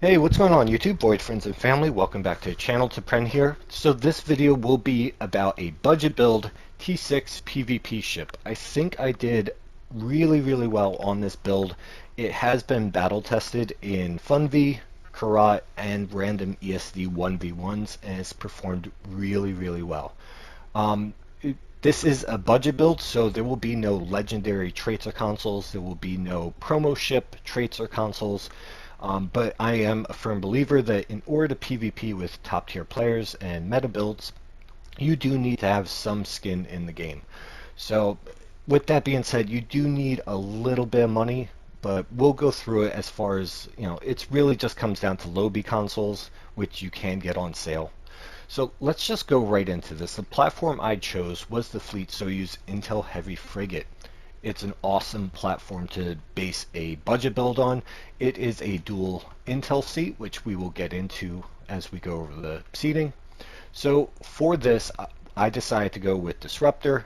Hey, what's going on YouTube, Void friends and family? Welcome back to the channel. Pren here. So this video will be about a budget build T6 PvP ship. I think I did really well on this build. It has been battle tested in Funvee, Ker'rat, and random ESD 1v1s, and it's performed really well. This is a budget build, so there will be no legendary traits or consoles. There will be no promo ship traits or consoles. But I am a firm believer that in order to PvP with top tier players and meta builds, you do need to have some skin in the game. So with that being said, you do need a little bit of money, but we'll go through it as far as, it's really just comes down to lobi consoles, which you can get on sale. So let's just go right into this. The platform I chose was the Fleet Soyuz Intel Heavy Frigate. It's an awesome platform to base a budget build on. It is a dual Intel seat, which we will get into as we go over the seating. So for this, I decided to go with Disruptor.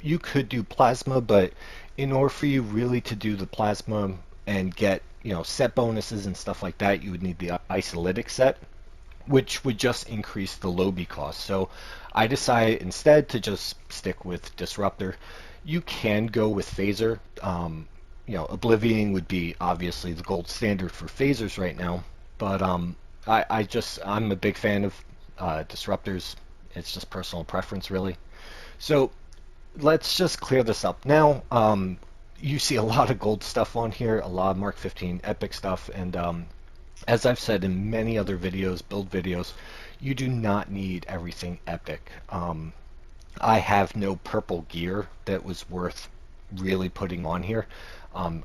You could do Plasma, but in order for you really to do the Plasma and get set bonuses and stuff like that, you would need the Isolytic set, which would just increase the lobi cost. So I decided instead to just stick with Disruptor. You can go with Phaser. Oblivion would be obviously the gold standard for phasers right now, but I'm a big fan of disruptors. It's just personal preference, really. So let's just clear this up now. You see a lot of gold stuff on here, a lot of Mark 15 epic stuff, and as I've said in many other videos, build videos, you do not need everything epic. I have no purple gear that was worth really putting on here.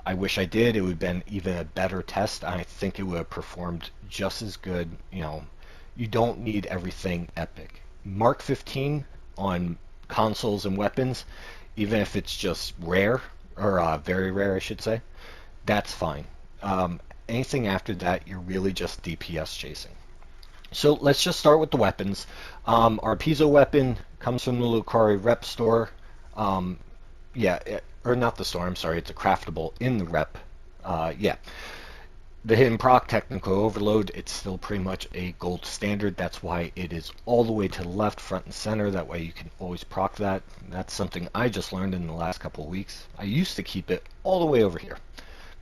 I wish I did. It would have been even a better test. I think it would have performed just as good. You don't need everything epic. Mark 15 on consoles and weapons, even if it's just rare, or very rare I should say, that's fine. Anything after that, you're really just DPS chasing. So let's just start with the weapons. Our Piezo weapon comes from the Lucari rep store. Or not the store, I'm sorry, it's a craftable in the rep. The hidden proc technical overload, it's still pretty much a gold standard. That's why it is all the way to the left, front and center. That way you can always proc that. That's something I just learned in the last couple of weeks. I used to keep it all the way over here,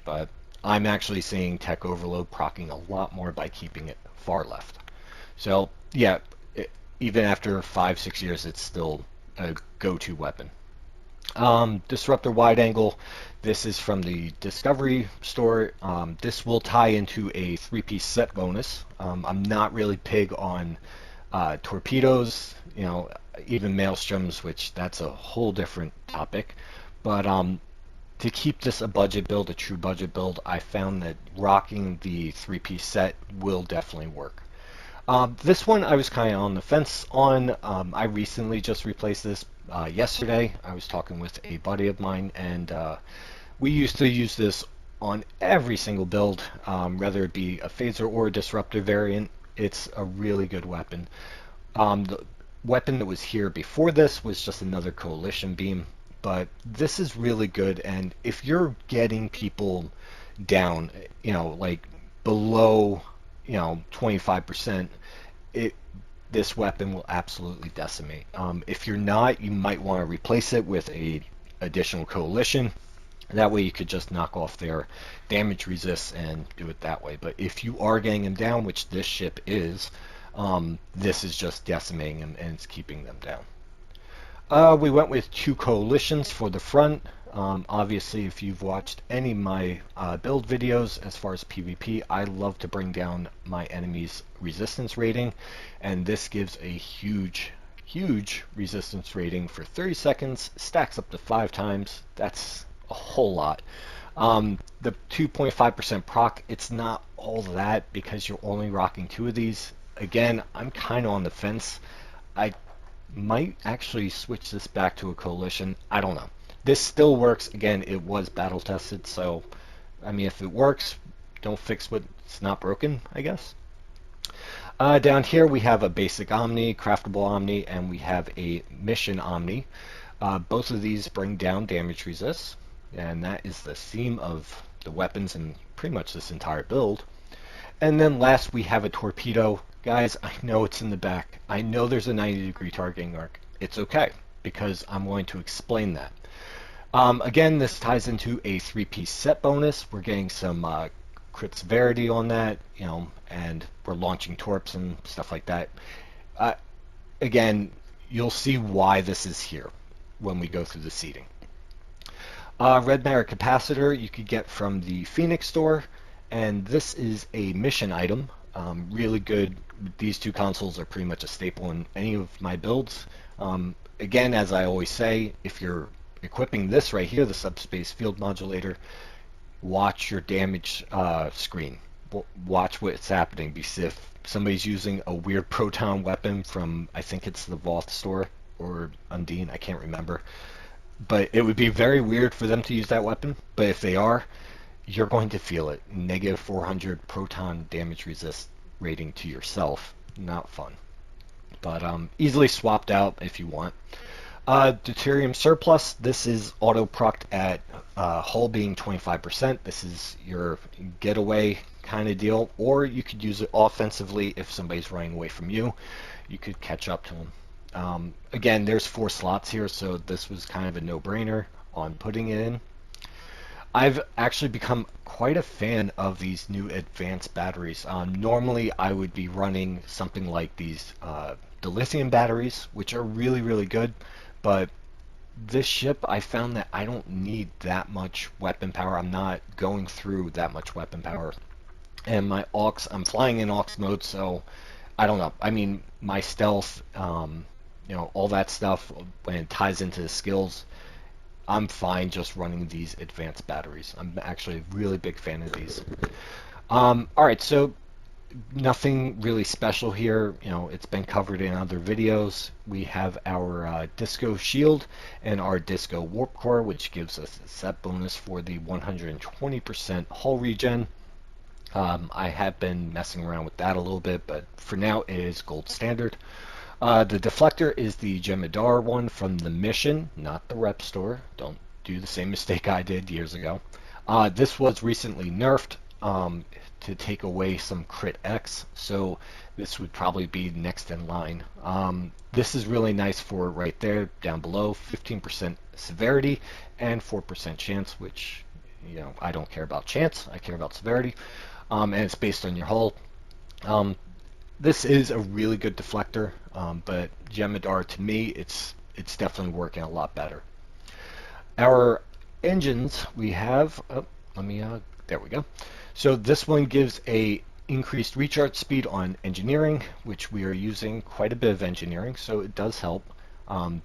but I'm actually seeing tech overload procking a lot more by keeping it far left. So yeah, even after 5-6 years, it's still a go-to weapon. Disruptor wide angle. This is from the Discovery store. This will tie into a 3-piece set bonus. I'm not really big on torpedoes, even maelstroms, which that's a whole different topic. But to keep this a budget build, a true budget build, I found that rocking the 3-piece set will definitely work. This one I was kind of on the fence on. I recently just replaced this yesterday. I was talking with a buddy of mine, and we used to use this on every single build, whether it be a phaser or a disruptor variant. It's a really good weapon. The weapon that was here before this was just another coalition beam, but this is really good. And if you're getting people down, like below 25%, this weapon will absolutely decimate. If you're not, you might want to replace it with a additional coalition. That way you could just knock off their damage resist and do it that way. But if you are getting them down, which this ship is, this is just decimating them and it's keeping them down. We went with 2 coalitions for the front. Obviously, if you've watched any of my build videos as far as PvP, I love to bring down my enemy's resistance rating, and this gives a huge resistance rating for 30 seconds, stacks up to 5 times. That's a whole lot. The 2.5% proc, it's not all that because you're only rocking 2 of these. Again, I'm kind of on the fence. I might actually switch this back to a coalition. I don't know. This still works. Again, it was battle tested, so I mean, if it works, don't fix what's not broken, I guess. Down here we have a basic Omni, craftable Omni, and we have a mission Omni. Both of these bring down damage resist, and that is the theme of the weapons in pretty much this entire build. And then last we have a torpedo. Guys, I know it's in the back. I know there's a 90-degree targeting arc. It's okay, because I'm going to explain that. Again, this ties into a 3-piece set bonus. We're getting some crit severity on that, and we're launching torps and stuff like that. Again, you'll see why this is here when we go through the seating. Red Matter Capacitor you could get from the Phoenix store, and this is a mission item. Really good. These two consoles are pretty much a staple in any of my builds. Again, as I always say, if you're equipping this right here, the Subspace Field Modulator, watch your damage screen. Watch what's happening, because if somebody's using a weird proton weapon from, I think it's the Voth store, or Undine, I can't remember, but it would be very weird for them to use that weapon. But if they are, you're going to feel it. Negative 400 proton damage resist rating to yourself. Not fun. But easily swapped out if you want. Deuterium Surplus. This is auto-procced at hull being 25%. This is your getaway kind of deal. Or you could use it offensively if somebody's running away from you. You could catch up to them. Again, there's 4 slots here, so this was kind of a no-brainer on putting it in. I've actually become quite a fan of these new advanced batteries. Normally, I would be running something like these dilithium batteries, which are really, really good, but this ship, I found that I don't need that much weapon power. I'm not going through that much weapon power. And my aux, I'm flying in aux mode, so I don't know. I mean, my stealth, all that stuff, when it ties into the skills, I'm fine just running these advanced batteries. I'm actually a really big fan of these. Alright, so nothing really special here. It's been covered in other videos. We have our Disco Shield and our Disco Warp Core, which gives us a set bonus for the 120% hull regen. I have been messing around with that a little bit, but for now it is gold standard. The deflector is the Jem'Hadar one from the mission, not the rep store. Don't do the same mistake I did years ago. This was recently nerfed to take away some crit X, so this would probably be next in line. This is really nice for right there, down below, 15% severity and 4% chance, which, I don't care about chance, I care about severity, and it's based on your hull. This is a really good deflector, but Jem'Hadar, to me, it's definitely working a lot better. Our engines, we have, there we go. So this one gives a increased recharge speed on engineering, which we are using quite a bit of engineering, so it does help.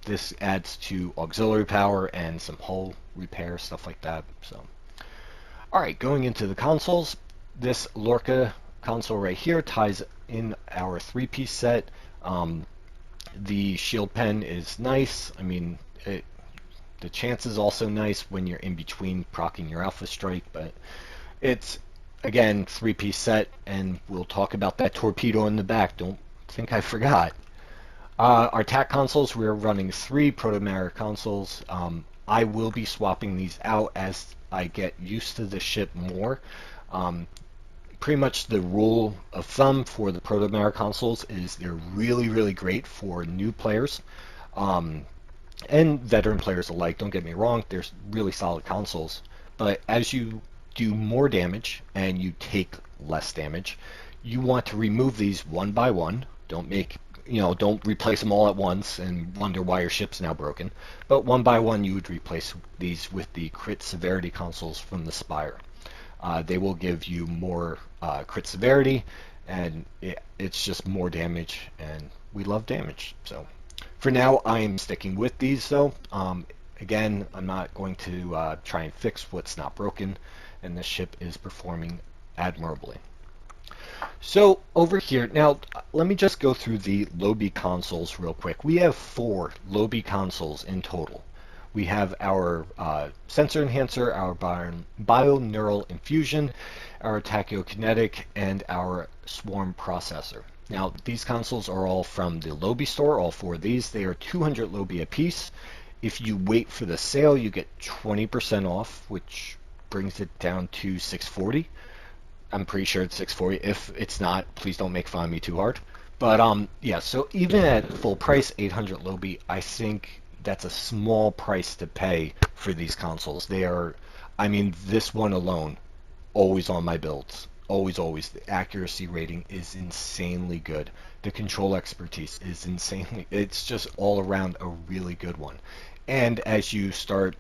This adds to auxiliary power and some hull repair, stuff like that. So, all right, going into the consoles, this Lorca console right here ties in our 3-piece set. The shield pen is nice. I mean, the chance is also nice when you're in between proccing your alpha strike, but it's, again, 3-piece set, and we'll talk about that torpedo in the back. Don't think I forgot. Our TAC consoles, we're running 3 Proto-Mara consoles. I will be swapping these out as I get used to the ship more. Pretty much the rule of thumb for the Proto-Mara consoles is they're really, really great for new players and veteran players alike. Don't get me wrong, they're really solid consoles. But as you do more damage and you take less damage, you want to remove these one by one. Don't replace them all at once and wonder why your ship's now broken. But one by one, you would replace these with the crit severity consoles from the Spire. They will give you more crit severity, and it's just more damage, and we love damage. So for now, I am sticking with these, though. Again, I'm not going to try and fix what's not broken, and this ship is performing admirably. So over here, now let me just go through the lobi consoles real quick. We have 4 lobi consoles in total. We have our sensor enhancer, our bioneural infusion, our tachyokinetic, and our swarm processor. Now, these consoles are all from the Lobi store, all 4 of these. They are 200 Lobi apiece. If you wait for the sale, you get 20% off, which brings it down to $640. I'm pretty sure it's 640. If it's not, please don't make fun of me too hard. But yeah, so even at full price, 800 lobi, I think that's a small price to pay for these consoles. They are, I mean, this one alone, always on my builds. Always, always. The accuracy rating is insanely good. The control expertise is insanely, it's just all around a really good one. And as you start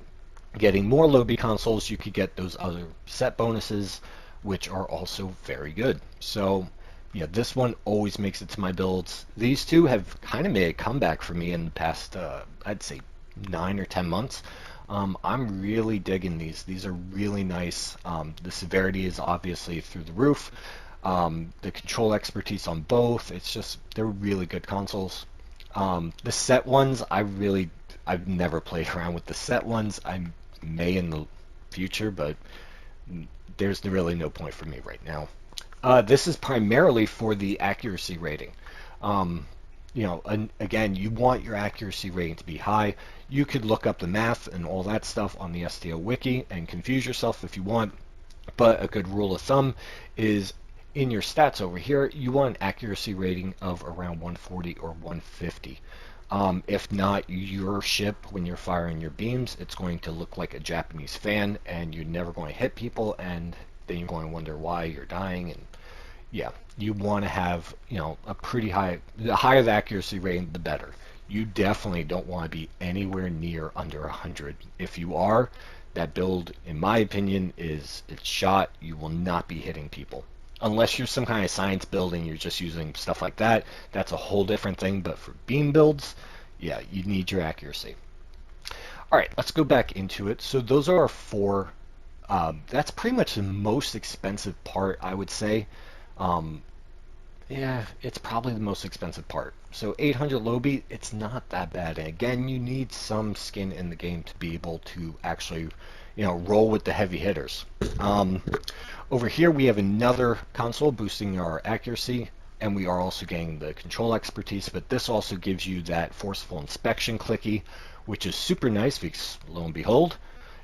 getting more lobi consoles, you could get those other set bonuses, which are also very good. So yeah, this one always makes it to my builds. These two have kind of made a comeback for me in the past, I'd say 9 or 10 months. I'm really digging these. These are really nice. The severity is obviously through the roof. The control expertise on both, it's just, they're really good consoles. The set ones, I've never played around with the set ones. I may in the future, but there's really no point for me right now. This is primarily for the accuracy rating. You know, again, you want your accuracy rating to be high. You could look up the math and all that stuff on the STO wiki and confuse yourself if you want, but a good rule of thumb is in your stats over here, you want an accuracy rating of around 140 or 150. If not, your ship, when you're firing your beams, it's going to look like a Japanese fan, and you're never going to hit people, and then you're going to wonder why you're dying. And yeah, you want to have, you know, a pretty high, the higher the accuracy rating, the better. You definitely don't want to be anywhere near under 100. If you are, that build, in my opinion, it's shot. You will not be hitting people. Unless you're some kind of science build and you're just using stuff like that, that's a whole different thing. But for beam builds, yeah, you need your accuracy. All right, let's go back into it. So those are our four. That's pretty much the most expensive part, I would say. Yeah, it's probably the most expensive part. So 800 lobi, it's not that bad. And again, you need some skin in the game to be able to actually, you know, roll with the heavy hitters. Over here we have another console boosting our accuracy, and we are also getting the control expertise, but this also gives you that forceful inspection clicky, which is super nice because, lo and behold,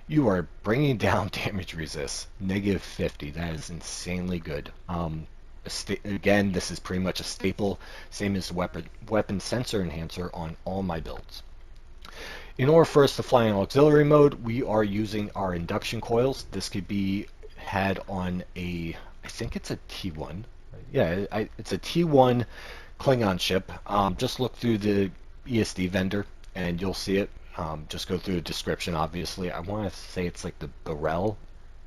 you are bringing down damage resist, -50. That is insanely good. Again, this is pretty much a staple, same as the weapon sensor enhancer on all my builds. In order for us to fly in auxiliary mode, we are using our induction coils. This could be had on a, I think it's a T1. Yeah, it's a T1 Klingon ship. Just look through the ESD vendor and you'll see it. Just go through the description, obviously. I want to say it's like the Burrell.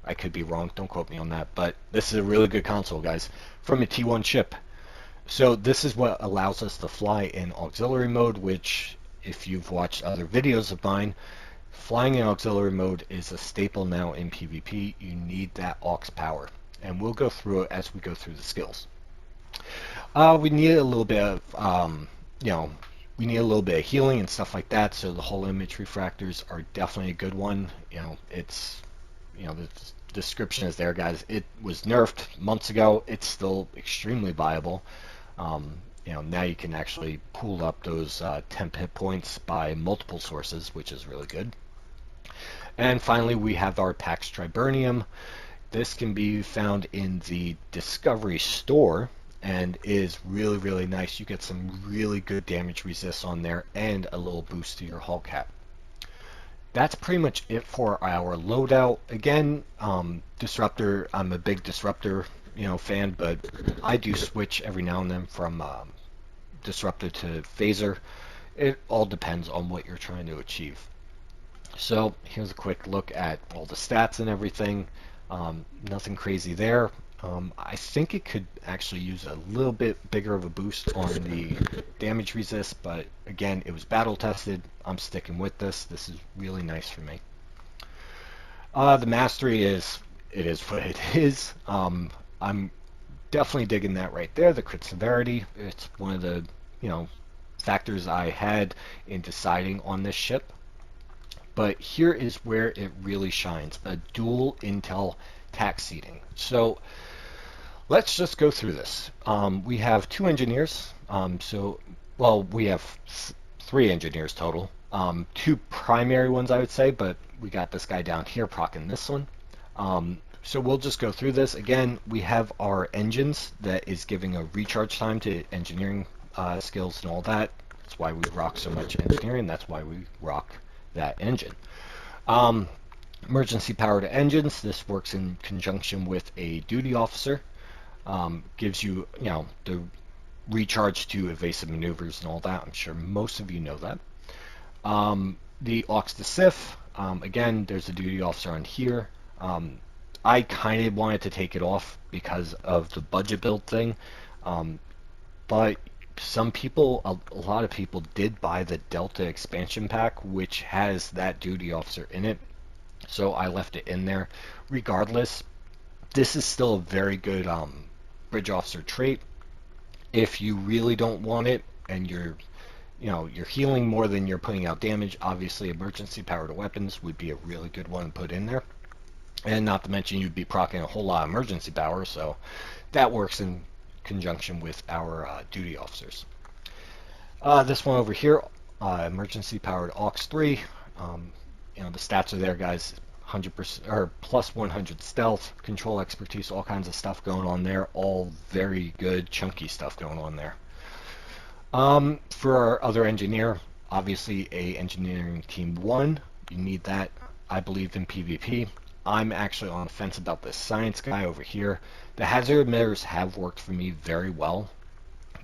I could be wrong, don't quote me on that, but this is a really good console, guys, from a T1 ship. So this is what allows us to fly in auxiliary mode, which, if you've watched other videos of mine, flying in auxiliary mode is a staple now in PvP. You need that aux power, and we'll go through it as we go through the skills. We need a little bit of, you know, we need a little bit of healing and stuff like that, so the whole image refractors are definitely a good one. You know, it's, you know, the description is there, guys. It was nerfed months ago. It's still extremely viable. You know, now you can actually pool up those temp hit points by multiple sources, which is really good. And finally, we have our Pax Triburnium. This can be found in the Discovery store and is really, really nice. You get some really good damage resist on there and a little boost to your hull cap. That's pretty much it for our loadout. Again, Disruptor, I'm a big Disruptor, you know, fan, but I do switch every now and then from Disruptor to Phaser. It all depends on what you're trying to achieve. So here's a quick look at all the stats and everything. Nothing crazy there. I think it could actually use a little bit bigger of a boost on the damage resist, but again, it was battle tested. I'm sticking with this. This is really nice for me. The mastery is, it is what it is. I'm definitely digging that right there. The crit severity, it's one of the, you know, factors I had in deciding on this ship. But here is where it really shines, a dual intel tac seating. So let's just go through this. We have 2 engineers. Well, we have 3 engineers total. 2 primary ones, I would say, but we got this guy down here procking this one. So we'll just go through this. Again, we have our engines that is giving a recharge time to engineering skills and all that. That's why we rock so much engineering. That's why we rock that engine. Emergency powered engines. This works in conjunction with a duty officer. Gives you, the recharge to evasive maneuvers and all that. I'm sure most of you know that. The aux to SIF. Again, there's a duty officer on here. I kind of wanted to take it off because of the budget build thing, but some people, a lot of people did buy the Delta expansion pack, which has that duty officer in it, so I left it in there. Regardless, this is still a very good bridge officer trait. If you really don't want it and you're healing more than you're putting out damage, obviously emergency powered weapons would be a really good one to put in there. And not to mention you'd be proccing a whole lot of emergency power, so that works in conjunction with our duty officers. This one over here, emergency powered aux 3. The stats are there, guys. 100% or plus 100 stealth, control expertise, all kinds of stuff going on there. All very good, chunky stuff going on there. For our other engineer, obviously a engineering team 1. You need that, I believe, in PvP. I'm actually on the fence about this science guy over here. The hazard emitters have worked for me very well,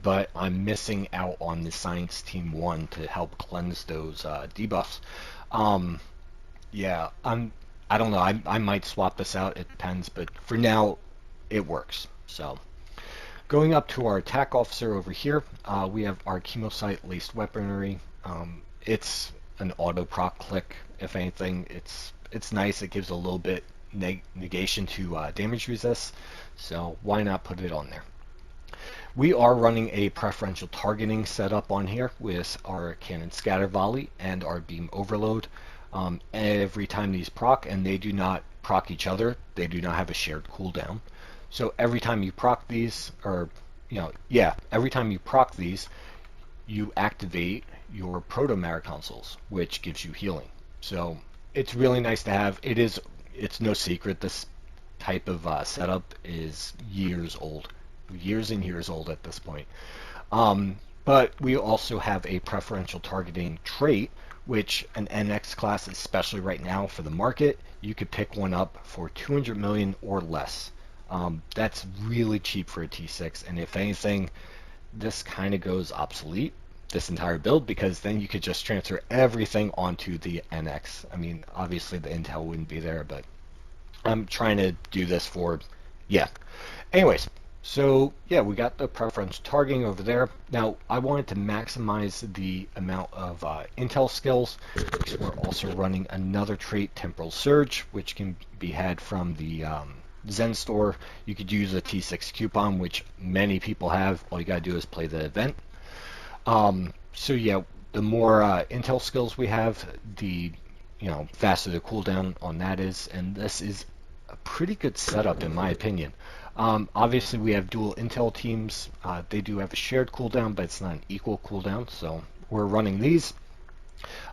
but I'm missing out on the science team 1 to help cleanse those debuffs. Yeah, I don't know. I might swap this out. It depends, but for now, it works. So, going up to our attack officer over here, we have our chemosite laced weaponry. It's an auto proc click. If anything, it's nice. It gives a little bit negation to damage resist, so why not put it on there? We are running a preferential targeting setup on here with our cannon scatter volley and our beam overload. Every time these proc, and they do not proc each other, they do not have a shared cooldown. So every time you proc these, every time you proc these, you activate your proto-Mara consoles, which gives you healing. So it's really nice to have. It's no secret this type of setup is years old, years and years old at this point. But we also have a preferential targeting trait, which an NX class, especially right now for the market, you could pick one up for 200 million or less. That's really cheap for a T6, and if anything, this kind of goes obsolete, this entire build, because then you could just transfer everything onto the NX. I mean, obviously the Intel wouldn't be there, but I'm trying to do this for, Anyways, so yeah, we got the preferential targeting over there. Now, I wanted to maximize the amount of Intel skills, because we're also running another trait, Temporal Surge, which can be had from the Zen store. You could use a T6 coupon, which many people have. All you gotta do is play the event. So yeah, the more Intel skills we have, the faster the cooldown on that is, and this is a pretty good setup in my opinion. Obviously we have dual Intel teams. They do have a shared cooldown, but it's not an equal cooldown, so we're running these.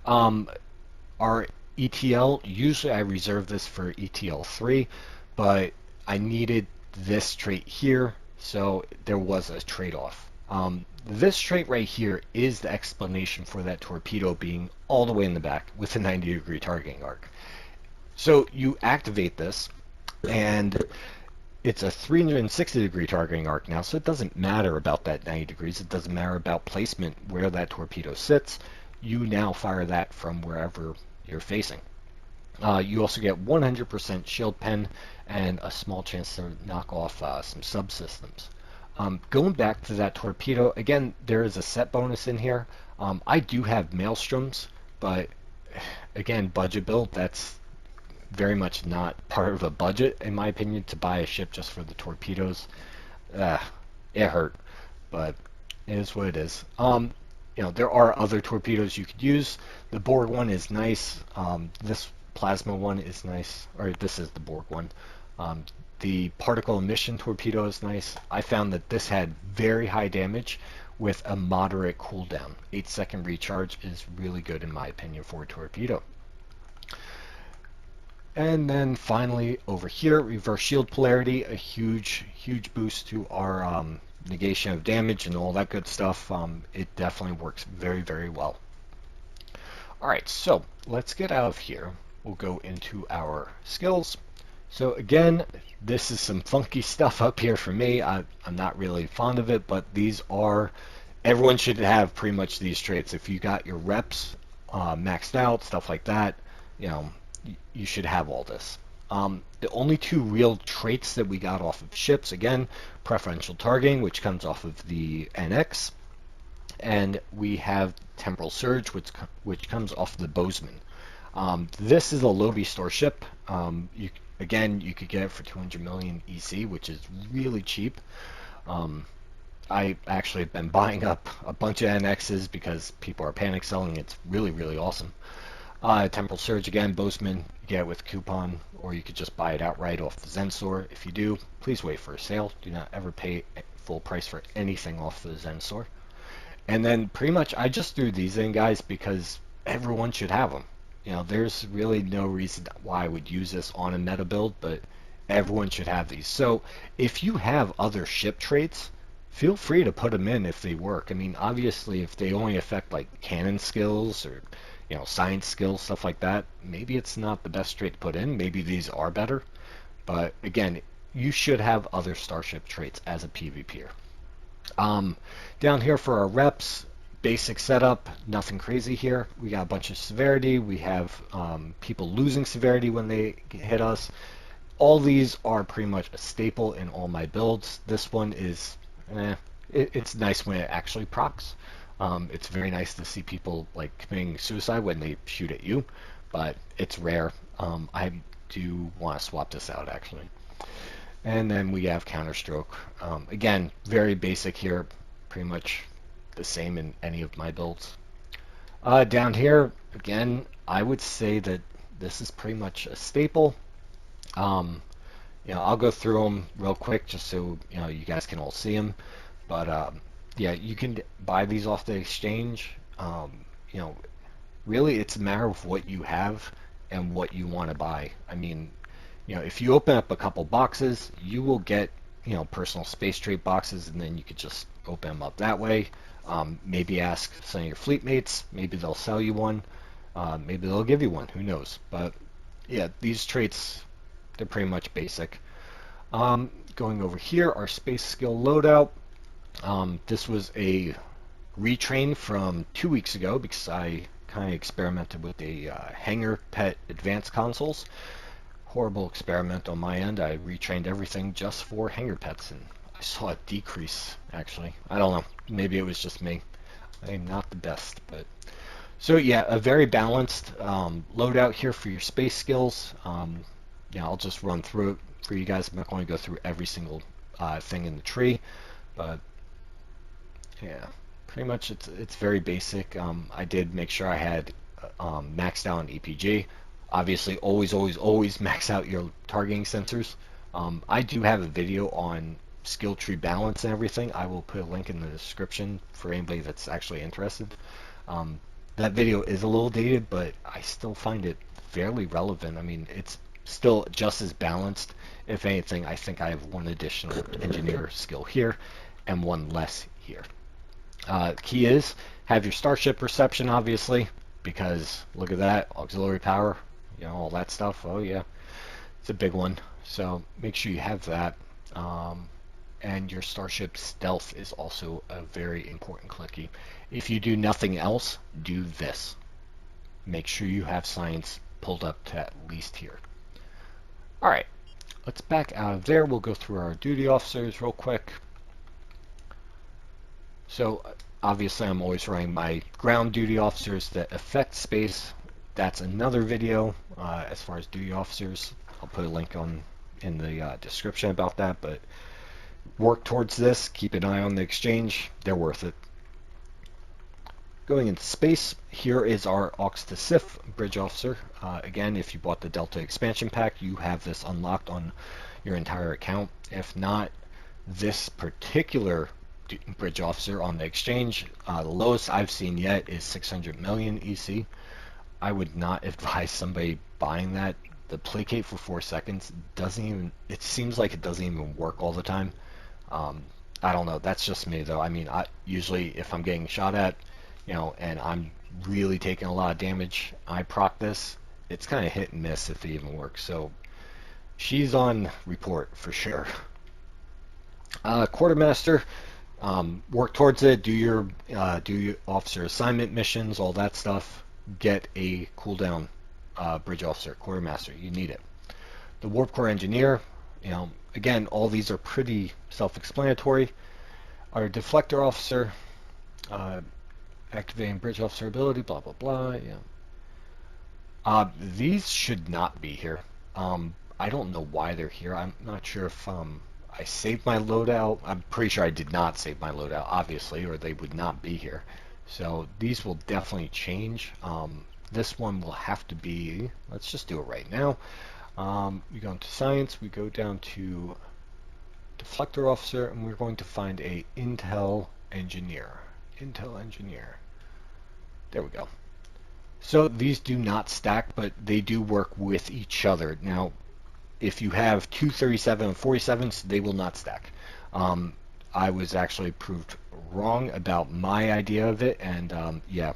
Our ETL, usually I reserve this for ETL 3, but I needed this trait here, so there was a trade-off. This trait right here is the explanation for that torpedo being all the way in the back with a 90-degree targeting arc. So you activate this, and it's a 360-degree targeting arc now, so it doesn't matter about that 90 degrees. It doesn't matter about placement, where that torpedo sits. You now fire that from wherever you're facing. You also get 100% shield pen and a small chance to knock off some subsystems. Going back to that torpedo, again, there is a set bonus in here. I do have Maelstroms, but again, budget build, that's very much not part of a budget, in my opinion, to buy a ship just for the torpedoes. It hurt, but it is what it is. There are other torpedoes you could use. The Borg one is nice. This plasma one is nice, or this is the Borg one. The particle emission torpedo is nice. I found that this had very high damage with a moderate cooldown. 8-second recharge is really good in my opinion for a torpedo. And then finally over here, reverse shield polarity, a huge boost to our negation of damage and all that good stuff. It definitely works very well. Alright, so let's get out of here. We'll go into our skills. So again, this is some funky stuff up here for me. I'm not really fond of it, but these are, everyone should have pretty much these traits. If you got your reps maxed out, stuff like that, you know, you should have all this. The only two real traits that we got off of ships, again, preferential targeting, which comes off of the NX, and we have temporal surge, which comes off the Bozeman. This is a lobi store ship. Again, you could get it for 200 million EC, which is really cheap. I actually have been buying up a bunch of NXs because people are panic selling. It's really awesome. Temporal Surge, again, Bozeman, you get it with coupon, or you could just buy it outright off the Zen store. If you do, please wait for a sale. Do not ever pay full price for anything off the Zen store. And then pretty much I just threw these in, guys, because everyone should have them. You know, there's really no reason why I would use this on a meta build, but everyone should have these. So if you have other ship traits, feel free to put them in if they work. I mean, obviously, if they only affect like cannon skills or, you know, science skills, stuff like that, maybe it's not the best trait to put in. Maybe these are better. But again, you should have other starship traits as a PvPer. Down here for our reps, basic setup, nothing crazy here. We got a bunch of severity. We have people losing severity when they hit us. All these are pretty much a staple in all my builds. This one is, it's nice when it actually procs. It's very nice to see people like committing suicide when they shoot at you, but it's rare. I do want to swap this out actually. And then we have Counterstroke. Again, very basic here, pretty much the same in any of my builds. Down here, again, I would say that this is pretty much a staple. You know, I'll go through them real quick just so you know you guys can all see them. But yeah, you can buy these off the exchange. You know, really, it's a matter of what you have and what you want to buy. I mean, you know, if you open up a couple boxes, you will get, you know, personal space trait boxes, and then you could just open them up that way. Maybe ask some of your fleet mates. Maybe they'll sell you one. Maybe they'll give you one. Who knows? But yeah, these traits, they're pretty much basic. Going over here, our space skill loadout. This was a retrain from 2 weeks ago because I kind of experimented with the Hangar Pet Advanced consoles. Horrible experiment on my end. I retrained everything just for Hangar Pets, and I saw a decrease, actually. I don't know. Maybe it was just me. I'm not the best, but... So yeah, a very balanced loadout here for your space skills. Yeah, I'll just run through it for you guys. I'm not going to go through every single thing in the tree, but yeah, pretty much it's very basic. I did make sure I had maxed out on EPG. Obviously, always max out your targeting sensors. I do have a video on skill tree balance and everything. I will put a link in the description for anybody that's actually interested. That video is a little dated, but I still find it fairly relevant. I mean, it's still just as balanced. If anything, I think I have one additional engineer skill here and one less here. Key is have your starship perception, obviously, because look at that, auxiliary power, you know, all that stuff. Oh yeah, it's a big one. So make sure you have that. And your starship stealth is also a very important clicky. If you do nothing else, do this. Make sure you have science pulled up to at least here. Alright, let's back out of there. We'll go through our duty officers real quick. So obviously I'm always running my ground duty officers that affect space. That's another video as far as duty officers. I'll put a link in the description about that, but work towards this. Keep an eye on the exchange. They're worth it. Going into space, here is our Aux to Sif bridge officer. Again, if you bought the Delta expansion pack, you have this unlocked on your entire account. If not, this particular bridge officer on the exchange, the lowest I've seen yet is 600 million EC. I would not advise somebody buying that the placate for 4 seconds doesn't even, it seems like it doesn't even work all the time. Um, I don't know. That's just me though. I mean, I usually if I'm getting shot at, and I'm really taking a lot of damage, I proc this. It's kind of hit and miss if it even works. So she's on report for sure. Quartermaster, work towards it. Do your officer assignment missions, all that stuff. Get a cooldown bridge officer, quartermaster. You need it. The warp core engineer. Again, all these are pretty self-explanatory. Our deflector officer, activating bridge officer ability, blah blah blah. Yeah. These should not be here. I don't know why they're here. I'm not sure if I saved my loadout. I'm pretty sure I did not save my loadout, obviously, or they would not be here. So these will definitely change. This one will have to be, let's just do it right now. We go into science, we go down to deflector officer, and we're going to find a intel engineer. Intel engineer. There we go. So these do not stack, but they do work with each other. Now, if you have two 37 and 47s, they will not stack. I was actually proved wrong about my idea of it, and yeah,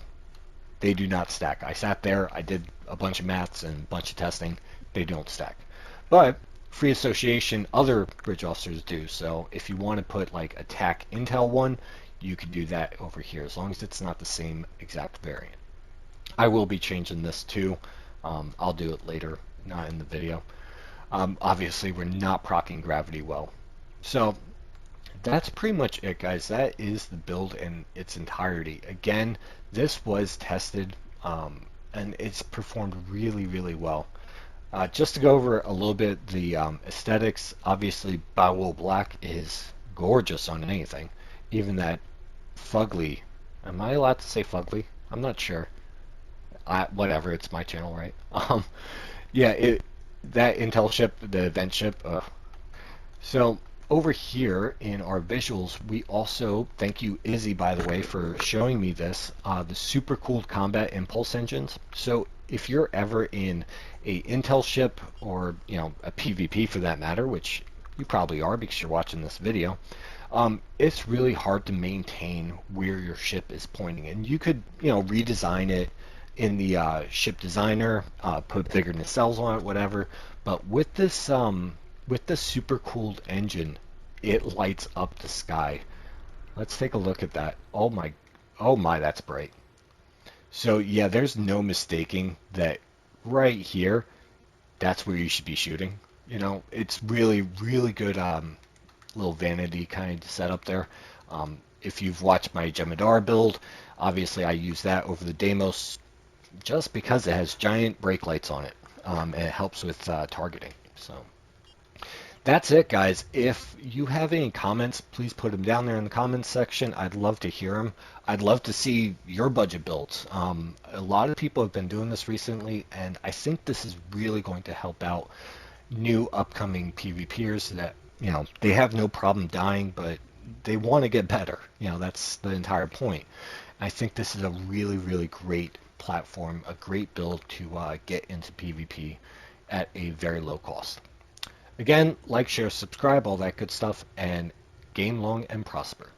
they do not stack. I sat there, I did a bunch of maths and a bunch of testing. They don't stack. But free association, other bridge officers do. So if you want to put like attack intel one, you could do that over here, as long as it's not the same exact variant. I will be changing this too. I'll do it later, not in the video. Obviously, we're not proccing gravity well. So that's pretty much it, guys. That is the build in its entirety. Again, this was tested, and it's performed really, really well. Just to go over a little bit the aesthetics, obviously Bowel Black is gorgeous on anything. Even that fugly, am I allowed to say fugly? I'm not sure. Whatever, it's my channel, right? Yeah, that intel ship, the event ship. So over here in our visuals, we also, thank you Izzy, by the way, for showing me this, the super cooled combat impulse engines. So if you're ever in a intel ship, or a PvP for that matter, which you probably are because you're watching this video, it's really hard to maintain where your ship is pointing, and you could redesign it in the ship designer, put bigger nacelles on it, whatever. But with this super cooled engine, it lights up the sky. Let's take a look at that. Oh my, that's bright. So yeah, there's no mistaking that right here, that's where you should be shooting. It's really, really good little vanity kind of setup there. If you've watched my Jemadar build, obviously I use that over the Deimos just because it has giant brake lights on it, and it helps with targeting. So that's it, guys. If you have any comments, please put them down there in the comments section. I'd love to hear them. I'd love to see your budget builds. A lot of people have been doing this recently, and I think this is really going to help out new upcoming PvPers that, they have no problem dying, but they want to get better. That's the entire point. I think this is a really, really great platform, a great build to get into PvP at a very low cost. Again, like, share, subscribe, all that good stuff, and game long and prosper.